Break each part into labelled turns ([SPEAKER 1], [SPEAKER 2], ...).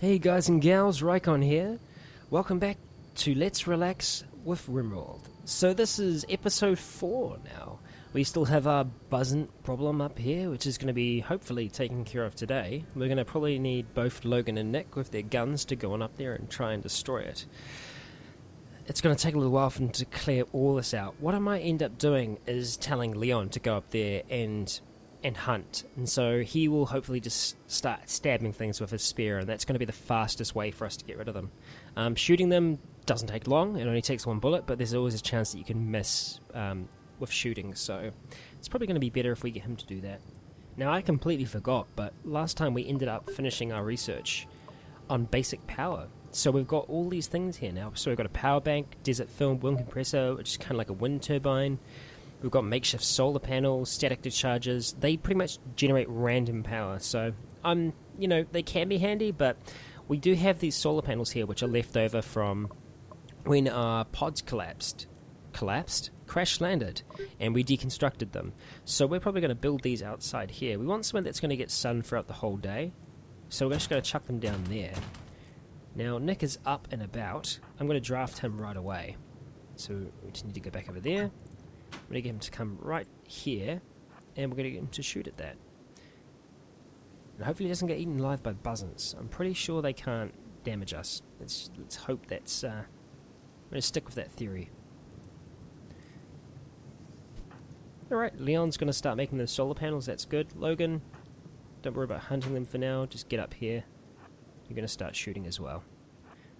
[SPEAKER 1] Hey guys and gals, Rycon here. Welcome back to Let's Relax with RimWorld. So this is episode 4 now. We still have our buzzant problem up here, which is going to be hopefully taken care of today. We're going to probably need both Logan and Nick with their guns to go on up there and try and destroy it. It's going to take a little while for them to clear all this out. What I might end up doing is telling Leon to go up there and hunt, and so he will hopefully just start stabbing things with his spear, and that's going to be the fastest way for us to get rid of them. Shooting them doesn't take long, it only takes one bullet, but there's always a chance that you can miss with shooting, so it's probably going to be better if we get him to do that. Now, I completely forgot, but last time we ended up finishing our research on basic power, so we've got all these things here now. So we've got a power bank, desert film, wind compressor, which is kind of like a wind turbine. We've got makeshift solar panels, static discharges. They pretty much generate random power. So, you know, they can be handy, but we do have these solar panels here, which are left over from when our pods crash landed, and we deconstructed them. So we're probably going to build these outside here. We want something that's going to get sun throughout the whole day. So we're just going to chuck them down there. Now, Nick is up and about. I'm going to draft him right away. So we just need to go back over there. I'm going to get him to come right here, and we're going to get him to shoot at that. And hopefully he doesn't get eaten alive by buzzards. I'm pretty sure they can't damage us. Let's hope that's... I'm going to stick with that theory. Alright, Leon's going to start making those solar panels. That's good. Logan, don't worry about hunting them for now. Just get up here. You're going to start shooting as well.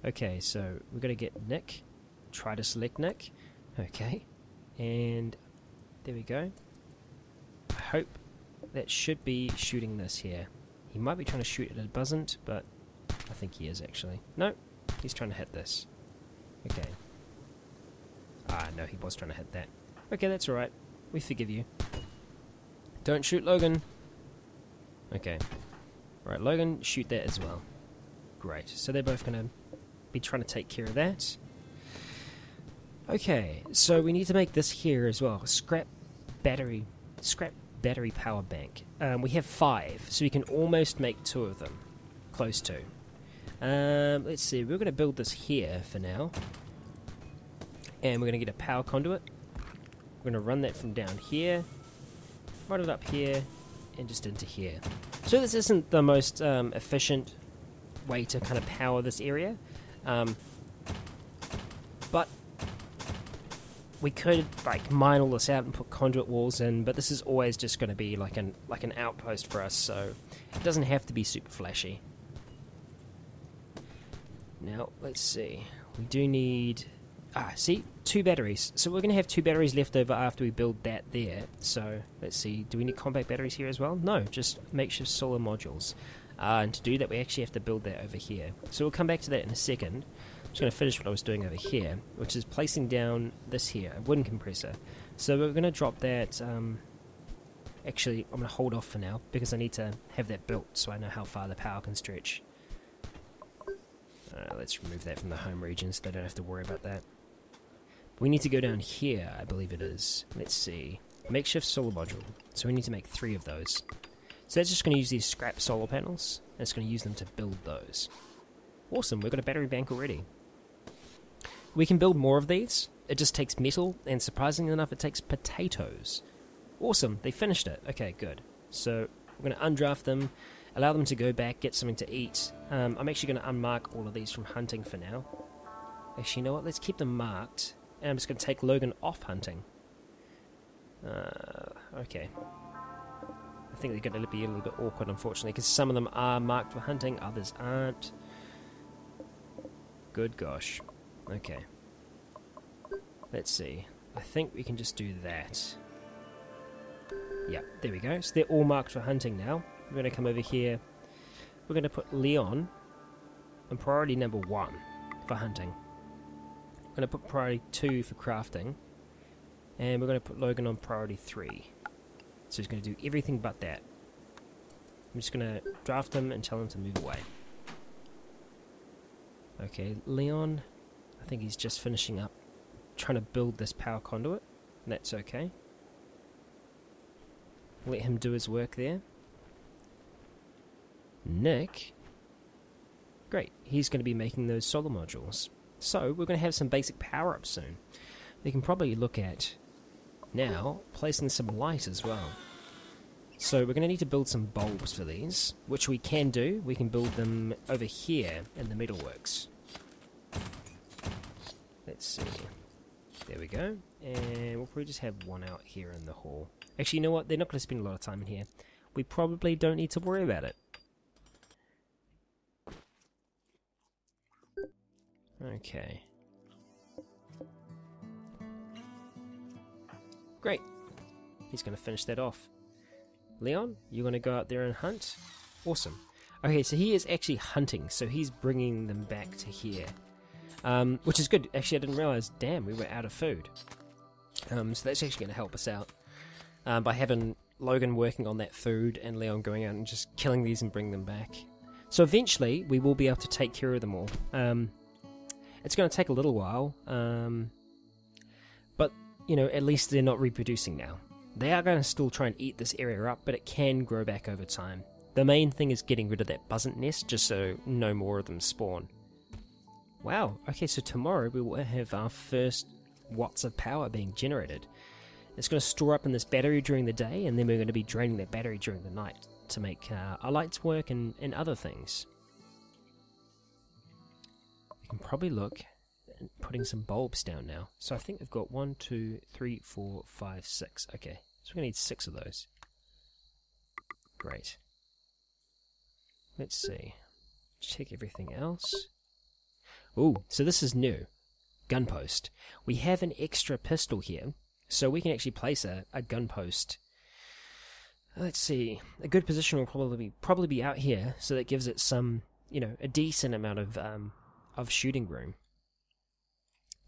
[SPEAKER 1] Okay, so we're going to get Nick. Try to select Nick. Okay. And there we go. I hope that should be shooting this here. He might be trying to shoot at a buzzard, but I think he is actually. No, he's trying to hit this. Okay. Ah, no, he was trying to hit that. Okay, that's alright. We forgive you. Don't shoot Logan. Okay. Right, Logan, shoot that as well. Great. So they're both going to be trying to take care of that. Okay, so we need to make this here as well. Scrap battery power bank. We have 5, so we can almost make 2 of them. Close to. Let's see, we're going to build this here for now. And we're going to get a power conduit. We're going to run that from down here, run it up here, and just into here. So this isn't the most efficient way to kind of power this area. But we could like mine all this out and put conduit walls in, but this is always just going to be like an outpost for us, so it doesn't have to be super flashy. Now let's see, we do need 2 batteries. So we're going to have 2 batteries left over after we build that there. So let's see, do we need compact batteries here as well? No, just makeshift solar modules. And to do that, we actually have to build that over here. So we'll come back to that in a second. I'm just going to finish what I was doing over here, which is placing down this here, a wind compressor. So we're going to drop that. Actually, I'm going to hold off for now because I need to have that built so I know how far the power can stretch. Let's remove that from the home region so they don't have to worry about that. We need to go down here, I believe it is. Let's see. Makeshift solar module. So we need to make 3 of those. So that's just going to use these scrap solar panels, and it's going to use them to build those. Awesome, we've got a battery bank already. We can build more of these. It just takes metal, and surprisingly enough, it takes potatoes. Awesome, they finished it. Okay, good. So we're going to undraft them, allow them to go back, get something to eat. I'm actually going to unmark all of these from hunting for now. Actually, you know what? Let's keep them marked. And I'm just going to take Logan off hunting. Okay. I think they're going to be a little bit awkward, unfortunately, because some of them are marked for hunting, others aren't. Good gosh. Okay. Let's see. I think we can just do that. Yeah, there we go. So they're all marked for hunting now. We're going to come over here. We're going to put Leon on priority number 1 for hunting. We're going to put priority 2 for crafting. And we're going to put Logan on priority 3. So he's going to do everything but that. I'm just going to draft him and tell him to move away. Okay, Leon, I think he's just finishing up trying to build this power conduit. And that's okay. Let him do his work there. Nick, Great, he's going to be making those solar modules. So we're going to have some basic power-ups soon. We can probably look at, now, placing some light as well. So we're going to need to build some bulbs for these, which we can do. We can build them over here in the metalworks. Let's see. There we go. And we'll probably just have one out here in the hall. Actually, you know what? They're not going to spend a lot of time in here. We probably don't need to worry about it. Okay. Great. He's going to finish that off. Leon, you're going to go out there and hunt? Awesome. Okay, so he is actually hunting, so he's bringing them back to here. Which is good. Actually, I didn't realise, damn, we were out of food. So that's actually going to help us out. By having Logan working on that food and Leon going out and just killing these and bring them back. So eventually, we will be able to take care of them all. It's going to take a little while. But, you know, at least they're not reproducing now. They are going to still try and eat this area up, but it can grow back over time. The main thing is getting rid of that buzzard nest, just so no more of them spawn. Wow, okay, so tomorrow we will have our first watts of power being generated. It's going to store up in this battery during the day, and then we're going to be draining that battery during the night to make our lights work and other things. We can probably look at putting some bulbs down now. So I think we've got 1, 2, 3, 4, 5, 6. Okay, so we're going to need 6 of those. Great. Let's see. Check everything else. Ooh, so this is new. Gun post. We have an extra pistol here, so we can actually place a gun post. Let's see. A good position will probably be out here, so that gives it some, you know, a decent amount of shooting room.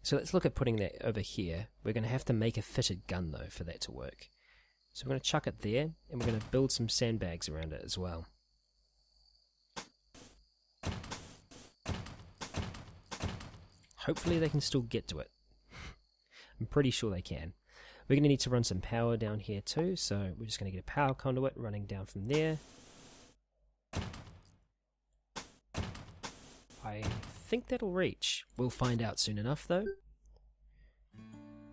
[SPEAKER 1] So let's look at putting that over here. We're going to have to make a fitted gun though for that to work. So we're going to chuck it there, and we're going to build some sandbags around it as well. Hopefully they can still get to it. I'm pretty sure they can. We're going to need to run some power down here too, so we're just going to get a power conduit running down from there. I think that'll reach. We'll find out soon enough though.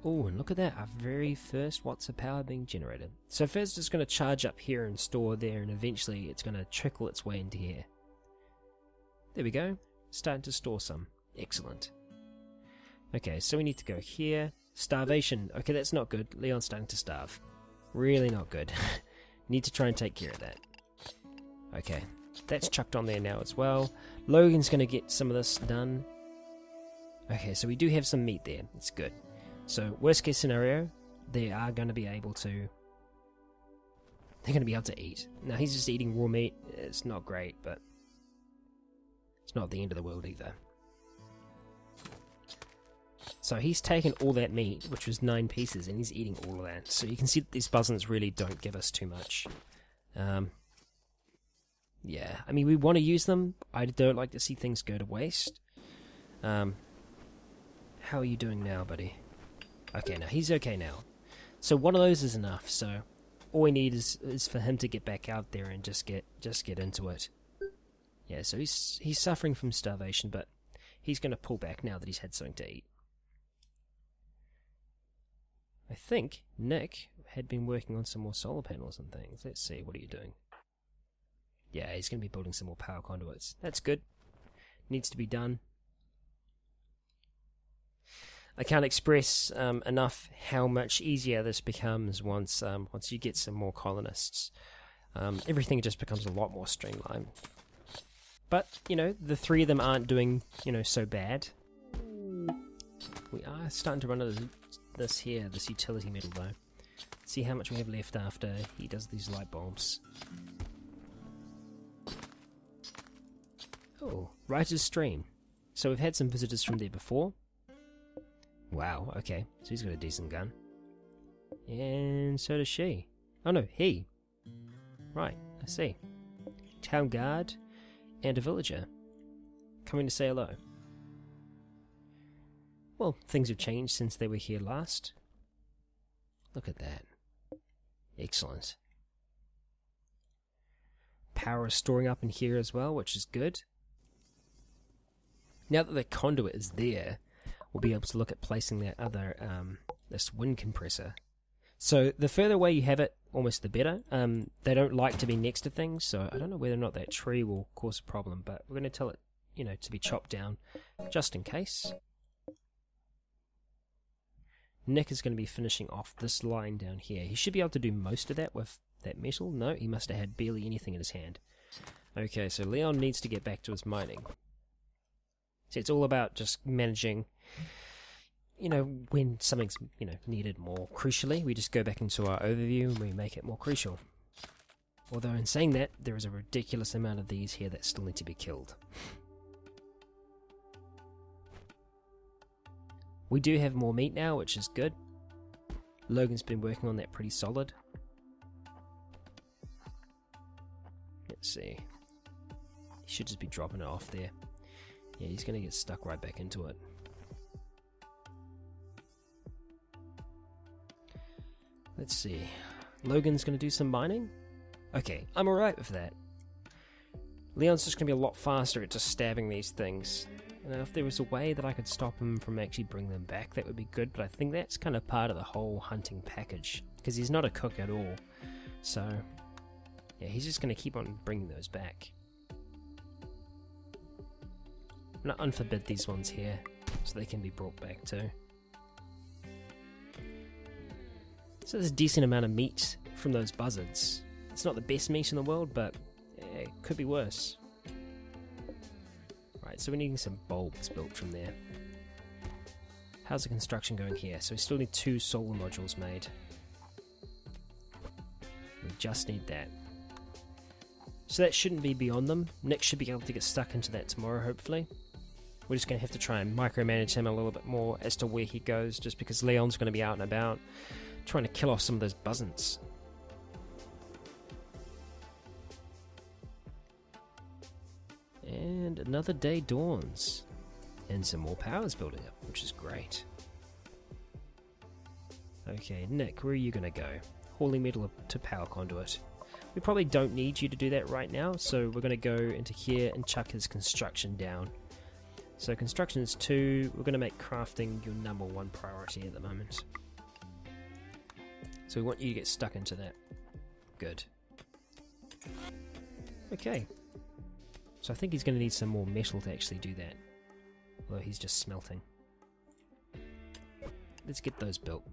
[SPEAKER 1] Oh, and look at that, our very first watts of power being generated. So first it's going to charge up here and store there, and eventually it's going to trickle its way into here. There we go, starting to store some. Excellent. Okay, so we need to go here. Starvation. Okay, that's not good. Leon's starting to starve. Really not good. Need to try and take care of that. Okay, that's chucked on there now as well. Logan's going to get some of this done. Okay, so we do have some meat there. It's good. So, worst case scenario, they are going to be able to... They're going to be able to eat. Now, he's just eating raw meat. It's not great, but... It's not the end of the world either. So he's taken all that meat, which was 9 pieces, and he's eating all of that. So you can see that these buzzards really don't give us too much. Yeah, I mean, we want to use them. I don't like to see things go to waste. How are you doing now, buddy? Okay, now he's okay now. So one of those is enough, so all we need is for him to get back out there and just get into it. Yeah, so he's suffering from starvation, but he's going to pull back now that he's had something to eat. I think Nick had been working on some more solar panels and things. Let's see, what are you doing? Yeah, he's going to be building some more power conduits. That's good. Needs to be done. I can't express enough how much easier this becomes once you get some more colonists. Everything just becomes a lot more streamlined. But, you know, the 3 of them aren't doing, you know, so bad. We are starting to run out of this utility metal though. Let's see how much we have left after he does these light bulbs. Oh, Writer's Stream. So we've had some visitors from there before. Wow, okay. So he's got a decent gun. And so does she. Oh no, he. Right, I see. Town guard and a villager coming to say hello. Well, things have changed since they were here last. Look at that. Excellent. Power is storing up in here as well, which is good. Now that the conduit is there, we'll be able to look at placing that other, this wind compressor. So the further away you have it, almost the better. They don't like to be next to things, so I don't know whether or not that tree will cause a problem, but we're going to tell it, to be chopped down, just in case. Nick is going to be finishing off this line down here. He should be able to do most of that with that metal. No, he must have had barely anything in his hand. Okay, so Leon needs to get back to his mining. So it's all about just managing, when something's, needed more crucially. We just go back into our overview and we make it more crucial. Although in saying that, there is a ridiculous amount of these here that still need to be killed. We do have more meat now, which is good. Logan's been working on that pretty solid. Let's see. He should just be dropping it off there. Yeah, he's going to get stuck right back into it. Let's see. Logan's going to do some mining? Okay, I'm alright with that. Leon's just going to be a lot faster at just stabbing these things. If there was a way that I could stop him from actually bringing them back, that would be good, but I think that's kind of part of the whole hunting package, because he's not a cook at all. So, yeah, he's just going to keep on bringing those back. I'm going to unforbid these ones here, so they can be brought back too. So there's a decent amount of meat from those buzzards. It's not the best meat in the world, but it could be worse. Right, so we're needing some bulbs built from there. How's the construction going here? So we still need 2 solar modules made. We just need that. So that shouldn't be beyond them. Nick should be able to get stuck into that tomorrow, hopefully. We're just going to have to try and micromanage him a little bit more as to where he goes, just because Leon's going to be out and about, trying to kill off some of those buzzards. And another day dawns. And some more power's building up, which is great. Okay, Nick, where are you going to go? Hauling metal to power conduit. We probably don't need you to do that right now, so we're going to go into here and chuck his construction down. So construction is 2, we're going to make crafting your #1 priority at the moment. So we want you to get stuck into that. Good. Okay. So I think he's going to need some more metal to actually do that. Although he's just smelting. Let's get those built.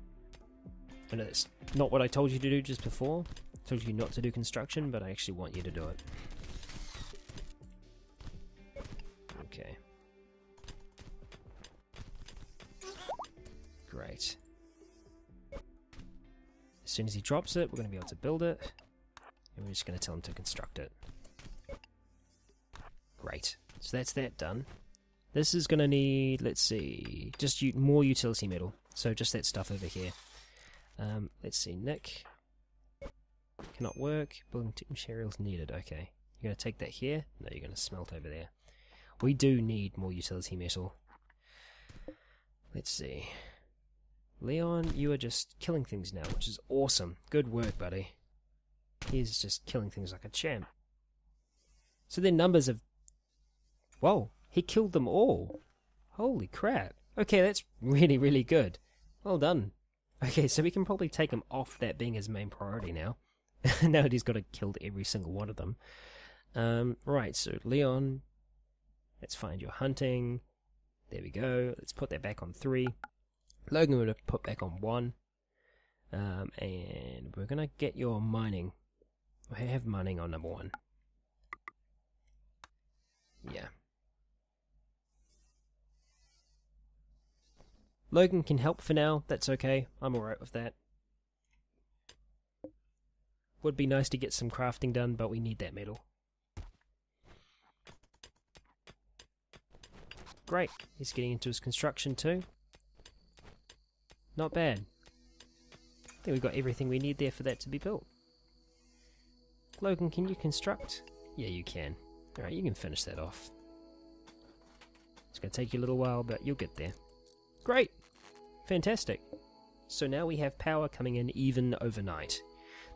[SPEAKER 1] I know that's not what I told you to do just before. I told you not to do construction, but I actually want you to do it. Okay. Great. As soon as he drops it, we're going to be able to build it. And we're just going to tell him to construct it. Great. So that's that done. This is going to need, let's see, just more utility metal. So just that stuff over here. Let's see, Nick. Cannot work. Building materials needed. Okay. You're going to take that here? No, you're going to smelt over there. We do need more utility metal. Let's see. Leon, you are just killing things now, which is awesome. Good work, buddy. He's just killing things like a champ. So their numbers have... Whoa, he killed them all. Holy crap. Okay, that's really, really good. Well done. Okay, so we can probably take him off that being his main priority now. Now that he's got to kill every single one of them. Right, so Leon, let's find your hunting. There we go. Let's put that back on 3. Logan would have put back on 1. And we're going to get your mining. We have mining on #1. Yeah. Logan can help for now. That's okay. I'm alright with that. Would be nice to get some crafting done, but we need that metal. Great. He's getting into his construction too. Not bad. I think we've got everything we need there for that to be built. Logan, can you construct? Yeah, you can. Alright, you can finish that off. It's going to take you a little while, but you'll get there. Great! Fantastic. So now we have power coming in even overnight,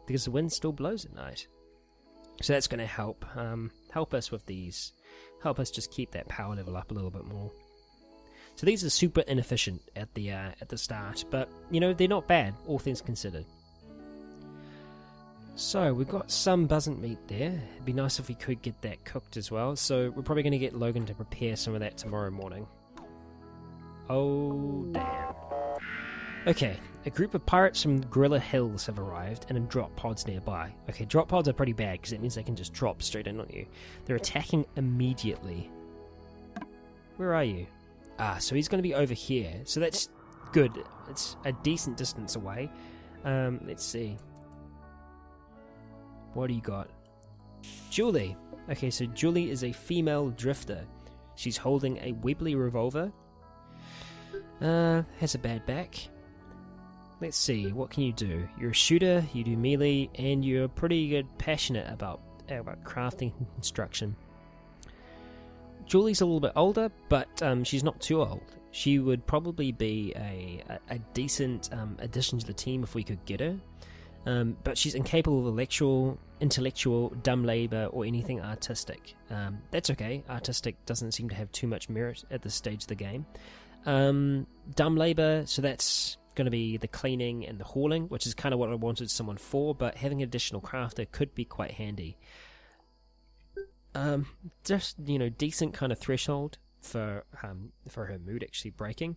[SPEAKER 1] because the wind still blows at night. So that's going to help us with these help us just keep that power level up a little bit more. So these are super inefficient at the start, but you know, they're not bad, all things considered. So we've got some buzzard meat there. It'd be nice if we could get that cooked as well. So we're probably going to get Logan to prepare some of that tomorrow morning. Oh damn. Okay, a group of pirates from Gorilla Hills have arrived and have dropped pods nearby. Okay, drop pods are pretty bad because it means they can just drop straight in on you. They're attacking immediately. Where are you? Ah, so he's going to be over here. So that's good. It's a decent distance away. Let's see. What do you got? Julie. Okay, so Julie is a female drifter. She's holding a Webley revolver. Has a bad back. Let's see, what can you do? You're a shooter, you do melee, and you're pretty good passionate about crafting and construction. Julie's a little bit older, but she's not too old. She would probably be a decent addition to the team if we could get her. But she's incapable of intellectual, dumb labour, or anything artistic. That's okay, artistic doesn't seem to have too much merit at this stage of the game. Dumb labour, so that's going to be the cleaning and the hauling, which is kind of what I wanted someone for, but having an additional crafter could be quite handy. Just, you know, decent kind of threshold for her mood actually breaking.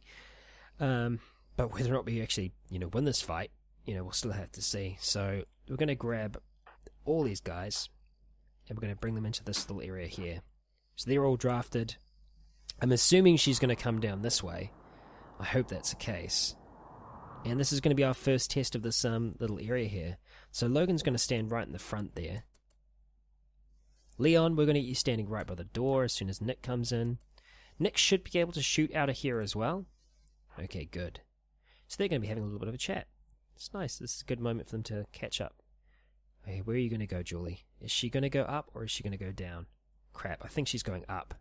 [SPEAKER 1] But whether or not we actually, you know, win this fight, you know, we'll still have to see. So we're going to grab all these guys and we're going to bring them into this little area here. So they're all drafted. I'm assuming she's going to come down this way. I hope that's the case. And this is going to be our first test of this little area here. So Logan's going to stand right in the front there. Leon, we're going to get you standing right by the door as soon as Nick comes in. Nick should be able to shoot out of here as well. Okay, good. So they're going to be having a little bit of a chat. It's nice. This is a good moment for them to catch up. Okay, where are you going to go, Julie? Is she going to go up or is she going to go down? Crap, I think she's going up.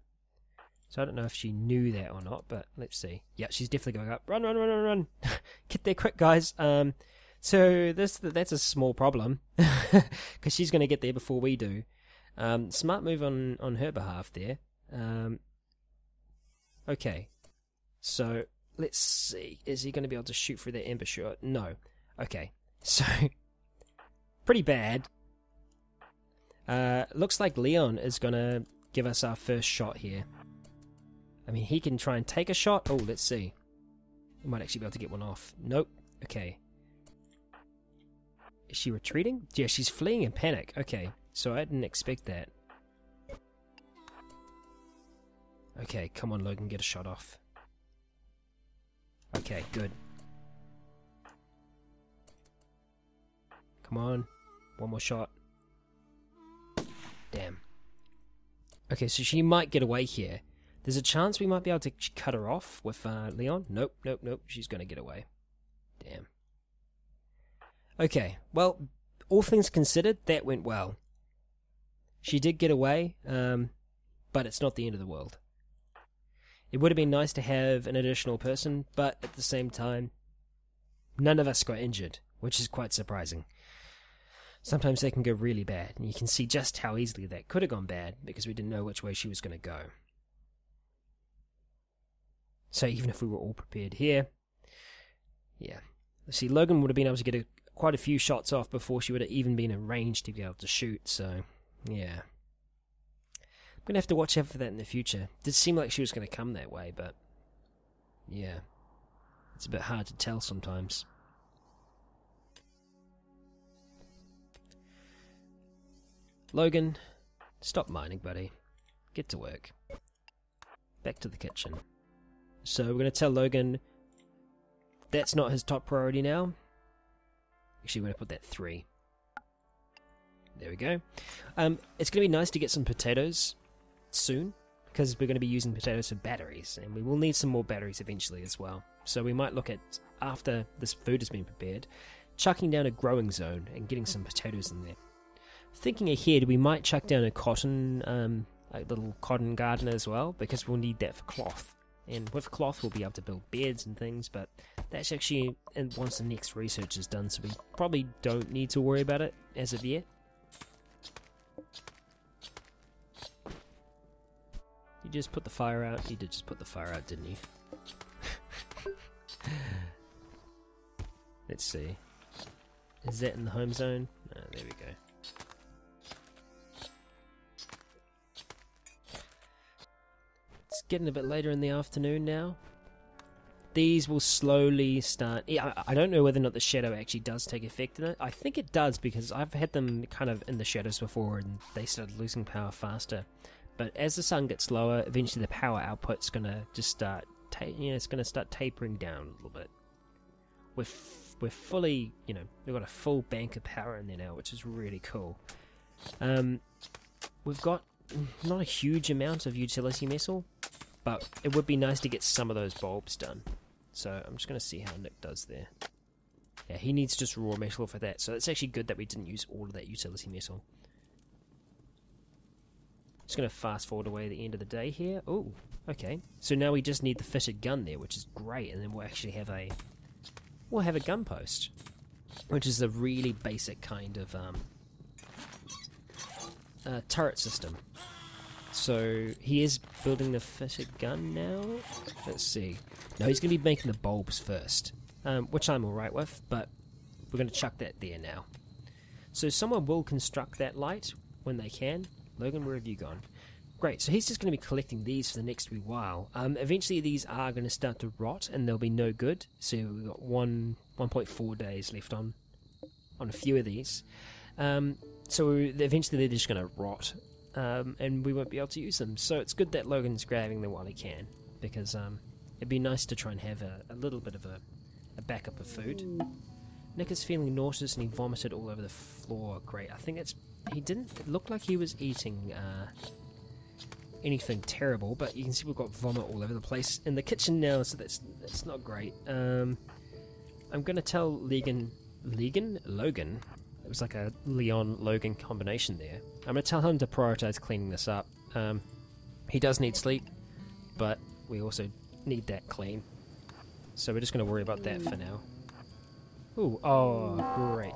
[SPEAKER 1] So I don't know if she knew that or not, but let's see. Yeah, she's definitely going up. Run, run, run, run, run. Get there quick, guys. So that's a small problem, because she's going to get there before we do. Smart move on her behalf there. Okay. So, let's see. Is he going to be able to shoot through that embouchure? No. Okay. So, pretty bad. Looks like Leon is going to give us our first shot here. I mean, he can try and take a shot. Oh, let's see. We might actually be able to get one off. Nope. Okay. Is she retreating? Yeah, she's fleeing in panic. Okay, so I didn't expect that. Okay, come on, Logan, get a shot off. Okay, good. Come on. One more shot. Damn. Okay, so she might get away here. There's a chance we might be able to cut her off with Leon. Nope, nope, nope. She's going to get away. Damn. Okay, well, all things considered, that went well. She did get away, but it's not the end of the world. It would have been nice to have an additional person, but at the same time, none of us got injured, which is quite surprising. Sometimes they can go really bad, and you can see just how easily that could have gone bad because we didn't know which way she was going to go. So even if we were all prepared here, yeah. See, Logan would have been able to get quite a few shots off before she would have even been in range to be able to shoot, so, yeah. I'm going to have to watch out for that in the future. It did seem like she was going to come that way, but, yeah. It's a bit hard to tell sometimes. Logan, stop mining, buddy. Get to work. Back to the kitchen. So we're going to tell Logan that's not his top priority now. Actually, we're going to put that 3. There we go. It's going to be nice to get some potatoes soon, because we're going to be using potatoes for batteries, and we will need some more batteries eventually as well. So we might look at, after this food has been prepared, chucking down a growing zone and getting some potatoes in there. Thinking ahead, we might chuck down a cotton, a little cotton garden as well, because we'll need that for cloth. And with cloth, we'll be able to build beds and things, but that's actually once the next research is done, so we probably don't need to worry about it as of yet. You just put the fire out? You did just put the fire out, didn't you? Let's see. Is that in the home zone? Oh, there we go. It's getting a bit later in the afternoon now. These will slowly start... I don't know whether or not the shadow actually does take effect in it. I think it does, because I've had them kind of in the shadows before and they started losing power faster. But as the sun gets lower, eventually the power output's going to just start... it's going to start tapering down a little bit. We're fully... we've got a full bank of power in there now, which is really cool. We've got not a huge amount of utility metal, but it would be nice to get some of those bulbs done. So I'm just going to see how Nick does there. Yeah, he needs just raw metal for that, so it's actually good that we didn't use all of that utility metal. Just going to fast forward away the end of the day here. Oh, okay. So now we just need the fitted gun there, which is great, and then we'll actually have a... we'll have a gun post, which is a really basic kind of turret system. So he is building the fitted gun now. Let's see. No, he's going to be making the bulbs first, which I'm alright with, but we're going to chuck that there now. So someone will construct that light when they can. Logan, where have you gone? Great, so he's just going to be collecting these for the next wee while. Eventually these are going to start to rot and they'll be no good. So we've got 1.4 days left on a few of these. So eventually they're just going to rot. And we won't be able to use them. So it's good that Logan's grabbing them while he can, because it'd be nice to try and have a little bit of a backup of food. Nick is feeling nauseous and he vomited all over the floor. Great. I think he didn't look like he was eating anything terrible, but you can see we've got vomit all over the place in the kitchen now, so that's not great. I'm going to tell Logan. It was like a Leon-Logan combination there. I'm going to tell him to prioritize cleaning this up. He does need sleep, but we also need that clean. So we're just going to worry about that for now. Ooh, oh, great.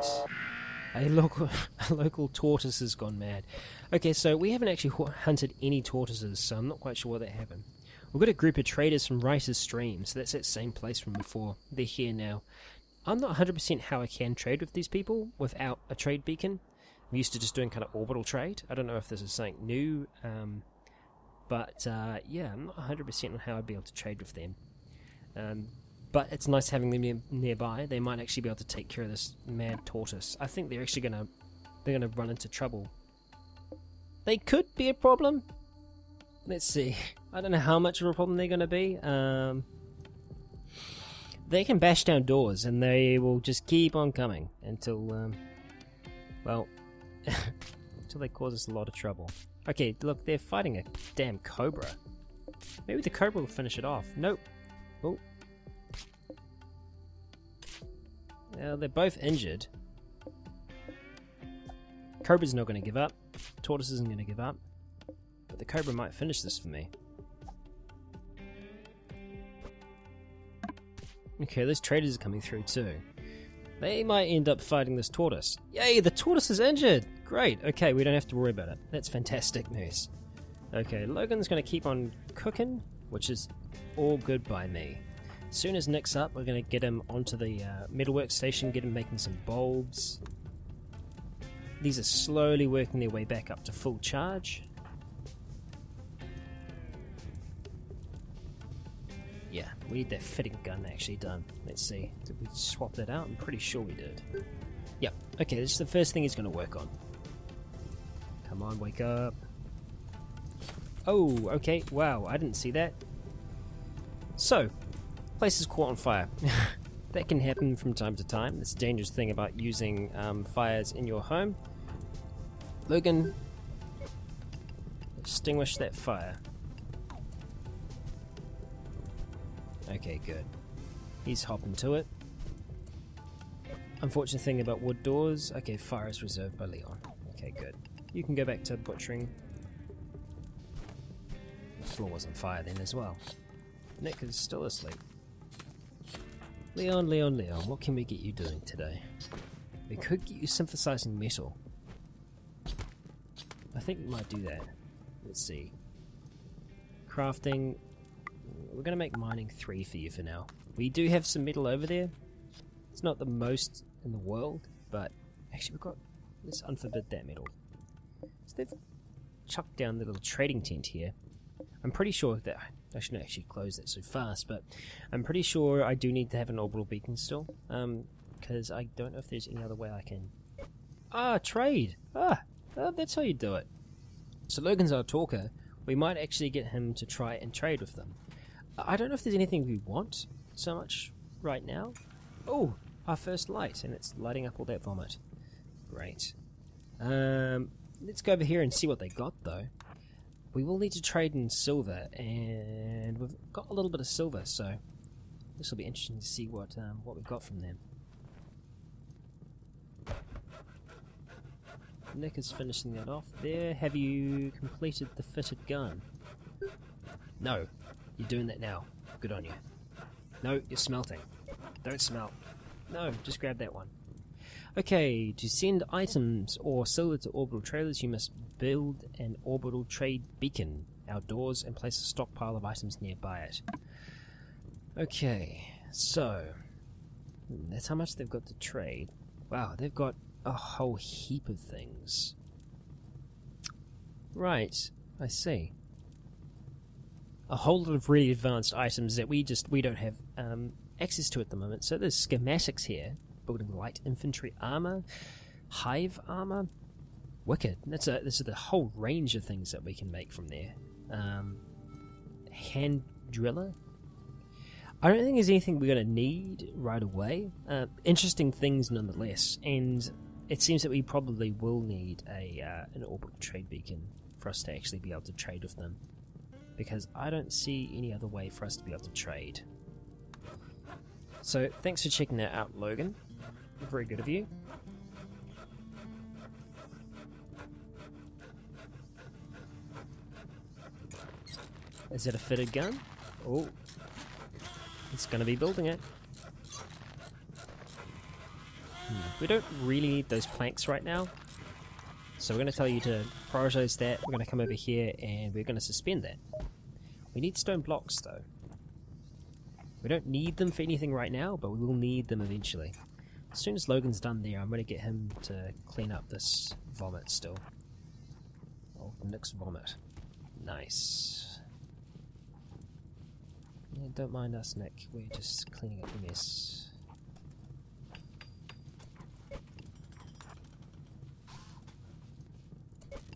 [SPEAKER 1] A local tortoise has gone mad. Okay, so we haven't actually hunted any tortoises, so I'm not quite sure what that happened. We've got a group of traders from Writer's Stream, so that's that same place from before. They're here now. I'm not 100% how I can trade with these people without a trade beacon. I'm used to just doing kind of orbital trade. I don't know if this is something new, but yeah, I'm not 100% on how I'd be able to trade with them. But it's nice having them nearby. They might actually be able to take care of this mad tortoise. I think they're actually gonna run into trouble. They could be a problem. Let's see. I don't know how much of a problem they're gonna be. They can bash down doors and they will just keep on coming until, well, until they cause us a lot of trouble. Okay, look, they're fighting a damn cobra. Maybe the cobra will finish it off. Nope. Oh. Well, they're both injured. Cobra's not going to give up. Tortoise isn't going to give up. But the cobra might finish this for me. Okay, those traders are coming through too. They might end up fighting this tortoise. Yay, the tortoise is injured! Great, okay, we don't have to worry about it. That's fantastic news. Okay, Logan's going to keep on cooking, which is all good by me. As soon as Nick's up, we're going to get him onto the metalwork station, get him making some bulbs. These are slowly working their way back up to full charge. Yeah, we need that fitting gun actually done. Let's see. Did we swap that out? I'm pretty sure we did. Yep. Okay, this is the first thing he's going to work on. Come on, wake up. Oh, okay. Wow, I didn't see that. So, place is caught on fire. That can happen from time to time. It's a dangerous thing about using fires in your home. Logan, extinguish that fire. Okay, good. He's hopping to it. Unfortunate thing about wood doors. Okay, fire is reserved by Leon. Okay, good. You can go back to butchering. The floor was on fire then as well. Nick is still asleep. Leon, what can we get you doing today? We could get you synthesizing metal. I think we might do that. Let's see. crafting. We're going to make mining 3 for you for now. We do have some metal over there. It's not the most in the world, but actually we've got... Let's unforbid that metal. So they've chucked down the little trading tent here. I'm pretty sure that... I shouldn't actually close that so fast, but I'm pretty sure I do need to have an orbital beacon still. Because I don't know if there's any other way I can... trade! That's how you do it. So Logan's our talker. We might actually get him to try and trade with them. I don't know if there's anything we want so much right now. Oh, our first light, and it's lighting up all that vomit. Great. Let's go over here and see what they got, though. We will need to trade in silver, and we've got a little bit of silver, so this will be interesting to see what we've got from them. Nick is finishing that off there. Have you completed the fitted gun? No. You're doing that now. Good on you. No, you're smelting. Don't smelt. No, just grab that one. Okay, to send items or silver to orbital trailers, you must build an orbital trade beacon outdoors and place a stockpile of items nearby it. Okay, so that's how much they've got to trade. Wow, they've got a whole heap of things. Right, I see. A whole lot of really advanced items that we don't have access to at the moment. So there's schematics here. Building light infantry armor, hive armor. Wicked. This is the whole range of things that we can make from there. Hand driller. I don't think there's anything we're going to need right away. Interesting things nonetheless, and it seems that we probably will need an orbital trade beacon for us to actually be able to trade with them. Because I don't see any other way for us to be able to trade. So, thanks for checking that out, Logan. Very good of you. Is it a fitted gun? Oh, it's going to be building it. We don't really need those planks right now. So we're going to tell you to prioritize that. We're going to come over here and we're going to suspend that. We need stone blocks though. We don't need them for anything right now, but we will need them eventually. As soon as Logan's done there, I'm going to get him to clean up this vomit still. Oh, Nick's vomit. Nice. Yeah, don't mind us, Nick. We're just cleaning up the mess.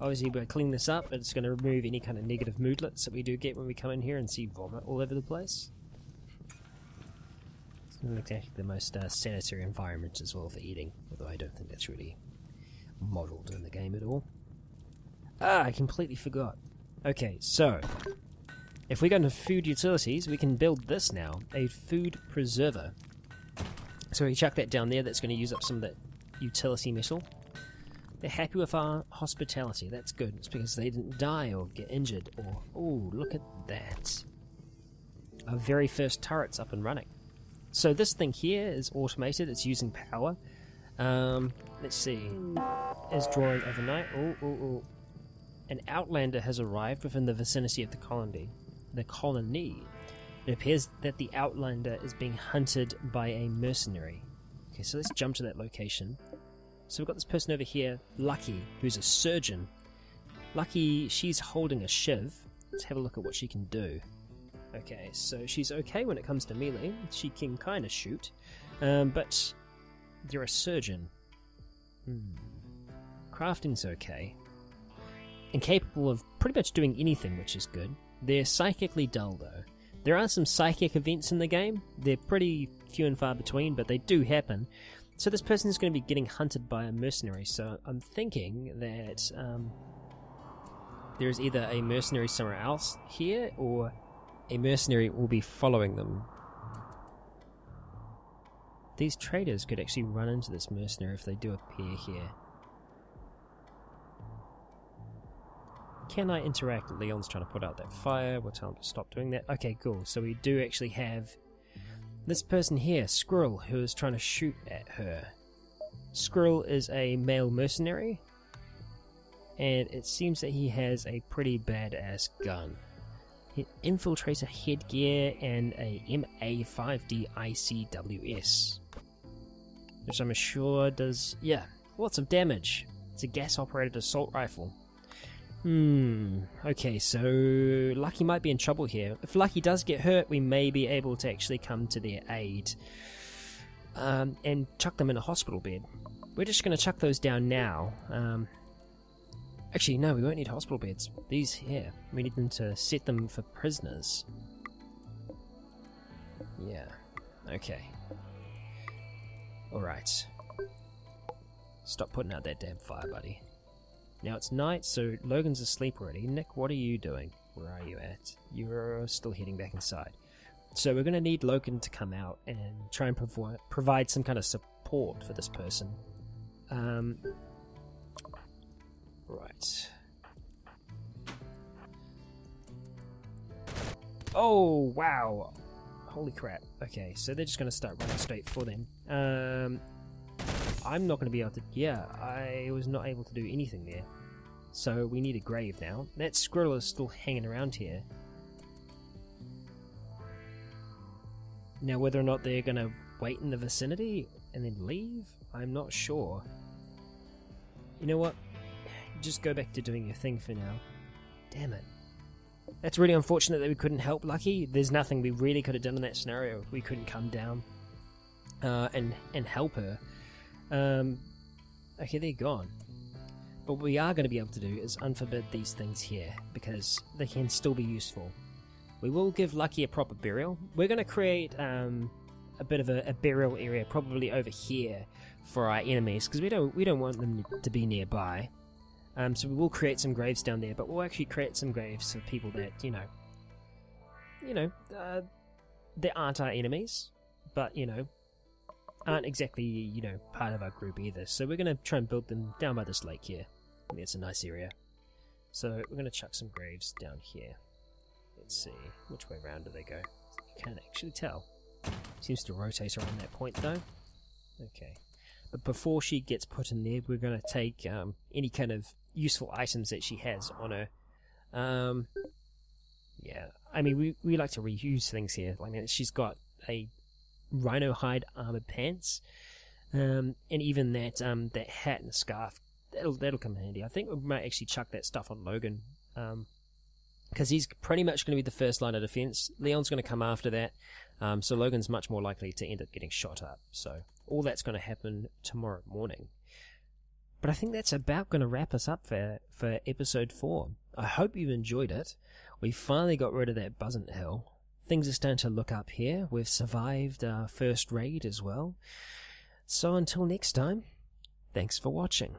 [SPEAKER 1] Obviously, by cleaning this up, it's going to remove any kind of negative moodlets that we do get when we come in here and see vomit all over the place. It's not exactly the most sanitary environment as well for eating, although I don't think that's really modelled in the game at all. I completely forgot. Okay, so if we go into food utilities, we can build this now, a food preserver. So we chuck that down there, that's going to use up some of that utility metal. They're happy with our hospitality, that's good. It's because they didn't die or get injured or... Oh, look at that. Our very first turret's up and running. So this thing here is automated, it's using power. Let's see. Is drawing overnight. Oh. An outlander has arrived within the vicinity of the colony. It appears that the outlander is being hunted by a mercenary. Okay, so let's jump to that location. So we've got this person over here, Lucky, who's a surgeon. Lucky, she's holding a shiv. Let's have a look at what she can do. Okay, so she's okay when it comes to melee. She can kind of shoot. But you're a surgeon. Crafting's okay. And capable of pretty much doing anything, which is good. They're psychically dull, though. There are some psychic events in the game. They're pretty few and far between, but they do happen. So this person is going to be getting hunted by a mercenary, so I'm thinking that there's either a mercenary somewhere else here, or a mercenary will be following them. These traders could actually run into this mercenary if they do appear here. Can I interact? Leon's trying to put out that fire. We'll tell him to stop doing that. Okay, cool. So we do actually have this person here, Squirrel, who is trying to shoot at her. Squirrel is a male mercenary, and it seems that he has a pretty badass gun. infiltrator headgear, and a MA5D ICWS. Which I'm sure does, yeah, lots of damage. It's a gas-operated assault rifle. Okay, so Lucky might be in trouble here. If Lucky does get hurt, we may be able to actually come to their aid and chuck them in a hospital bed. We're just going to chuck those down now. Actually, no, we won't need hospital beds. These here, we need them to set them for prisoners. Yeah, okay. Alright. Stop putting out that damn fire, buddy. Now it's night, so Logan's asleep already. Nick, what are you doing? Where are you at? You're still heading back inside. So we're going to need Logan to come out and try and provide some kind of support for this person. Right. Oh, wow. Holy crap. Okay, so they're just going to start running straight for them. I'm not going to be able to... Yeah, I was not able to do anything there. So we need a grave now. That squirrel is still hanging around here. Now, whether or not they're going to wait in the vicinity and then leave, I'm not sure. You know what? Just go back to doing your thing for now. Damn it. That's really unfortunate that we couldn't help Lucky. There's nothing we really could have done in that scenario. We couldn't come down and help her. Okay, they're gone. But what we are going to be able to do is unforbid these things here, because they can still be useful. We will give Lucky a proper burial. We're going to create a bit of a burial area, probably over here, for our enemies, because we don't want them to be nearby. So we will create some graves down there, but we'll actually create some graves for people that, they aren't our enemies, but, aren't exactly, part of our group either. So we're going to try and build them down by this lake here. I think it's a nice area. So we're going to chuck some graves down here. Let's see, which way around do they go? You can't actually tell. Seems to rotate around that point though. Okay. But before she gets put in there, we're going to take any kind of useful items that she has on her. Yeah, I mean, we like to reuse things here. I mean, she's got a rhino hide armored pants, and even that that hat and scarf. That'll come in handy. I think we might actually chuck that stuff on Logan, because he's pretty much going to be the first line of defense. Leon's going to come after that, so Logan's much more likely to end up getting shot up. So all that's going to happen tomorrow morning. But I think that's about going to wrap us up for episode 4. I hope you've enjoyed it. We finally got rid of that buzzant hill. Things are starting to look up here. We've survived our first raid as well. So until next time, thanks for watching.